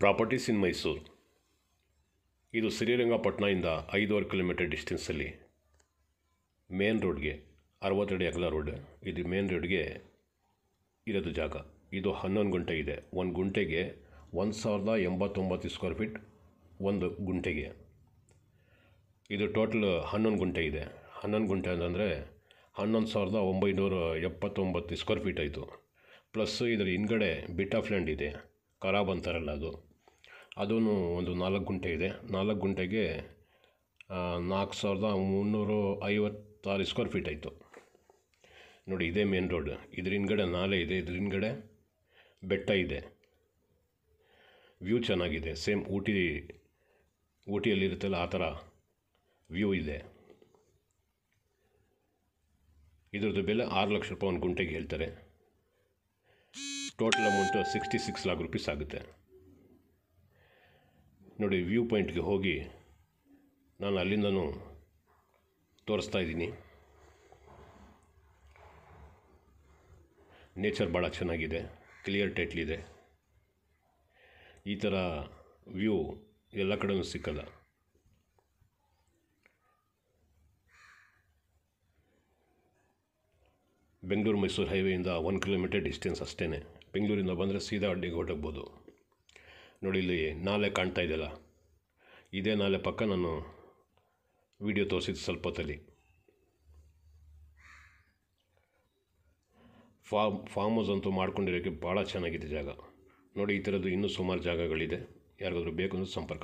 Properties ಇನ್ ಮೈಸೂರು. ಇದು ಶ್ರೀರಂಗಪಟ್ಟಣದಿಂದ 5.5 kilometre ಡಿಸ್ಟೆನ್ಸಲ್ಲಿ main ರೋಡ್ಗೆ 60 ಅಡಿ ಅಗಲ ರೋಡ್. ಇದು ಮೇನ್ ರೋಡ್ಗೆ ಇರೋದು ಜಾಗ. ಇದು 11 ಗುಂಟೆ ಇದೆ. ಒಂದು ಗುಂಟೆಗೆ 1089 ಸ್ಕ್ವೇರ್ ಫೀಟ್ ಒಂದು ಗುಂಟೆಗೆ. ಇದು ಟೋಟಲ್ 11 ಗುಂಟೆ ಇದೆ. 11 ಗುಂಟೆ ಅಂತಂದರೆ 11,979 ಸ್ಕ್ವೇರ್ ಫೀಟ್ ಆಯಿತು. ಪ್ಲಸ್ ಇದರ ಹಿಂದ್ಗಡೆ ಬಿಟ್ ಆಫ್ ಲ್ಯಾಂಡ್ ಇದೆ, ಖರಾಬ್ ಅಂತಾರಲ್ಲ ಅದೂ ಒಂದು 4 ಗುಂಟೆ ಇದೆ. 4 ಗುಂಟೆಗೆ 4,356 ಸ್ಕ್ವೇರ್ ಫೀಟ್ ಆಯಿತು. ನೋಡಿ, ಇದೇ ಮೇನ್ ರೋಡ್. ಇದ್ರ ಹಿಂದ್ಗಡೆ ನಾಲೆ ಇದೆ, ಇದ್ರ ಹಿಂದ್ಗಡೆ ಬೆಟ್ಟ ಇದೆ. ವ್ಯೂ ಚೆನ್ನಾಗಿದೆ. ಸೇಮ್ ಊಟಿಯಲ್ಲಿರುತ್ತಲ್ಲ ಆ ಥರ ವ್ಯೂ ಇದೆ. ಇದ್ರದ್ದು ಬೆಲೆ 6 ಲಕ್ಷ ರೂಪಾಯಿ ಒಂದು ಗುಂಟೆಗೆ ಹೇಳ್ತಾರೆ. ಟೋಟಲ್ ಅಮೌಂಟು 66 lakh rupees ಆಗುತ್ತೆ. ನೋಡಿ, ವ್ಯೂ ಪಾಯಿಂಟ್ಗೆ ಹೋಗಿ ನಾನು ಅಲ್ಲಿಂದನೂ ತೋರಿಸ್ತಾ ಇದ್ದೀನಿ. ನೇಚರ್ ಭಾಳ ಚೆನ್ನಾಗಿದೆ, ಕ್ಲಿಯರ್ ಟೈಟ್ಲಿದೆ. ಈ ಥರ ವ್ಯೂ ಎಲ್ಲ ಕಡೆಯೂ ಸಿಕ್ಕಲ್ಲ. ಬೆಂಗಳೂರು ಮೈಸೂರು ಹೈವೇಯಿಂದ 1 ಕಿಲೋಮೀಟರ್ ಡಿಸ್ಟೆನ್ಸ್ ಅಷ್ಟೇ. ಬೆಂಗಳೂರಿಂದ ಬಂದರೆ ಸೀದಾ ಅಡ್ಡಿಗೆ ಹೊರಟೋಗ್ಬೋದು. ನೋಡಿ, ಇಲ್ಲಿ ನಾಲೆ ಕಾಣ್ತಾ ಇದೆಯಲ್ಲ, ಇದೇ ನಾಲೆ ಪಕ್ಕ ನಾನು ವಿಡಿಯೋ ತೋರಿಸಿದ್ದು ಸ್ವಲ್ಪ ಹೊತ್ತಲ್ಲಿ. ಫಾರ್ಮ್ ಹೌಸ್ ಅಂತೂ ಮಾಡ್ಕೊಂಡಿರೋಕ್ಕೆ ಭಾಳ ಚೆನ್ನಾಗಿದೆ ಜಾಗ. ನೋಡಿ, ಈ ಥರದ್ದು ಇನ್ನೂ ಸುಮಾರು ಜಾಗಗಳಿದೆ. ಯಾರಿಗಾದ್ರೂ ಬೇಕು ಅಂದರೆ ಸಂಪರ್ಕ ಮಾಡಿ.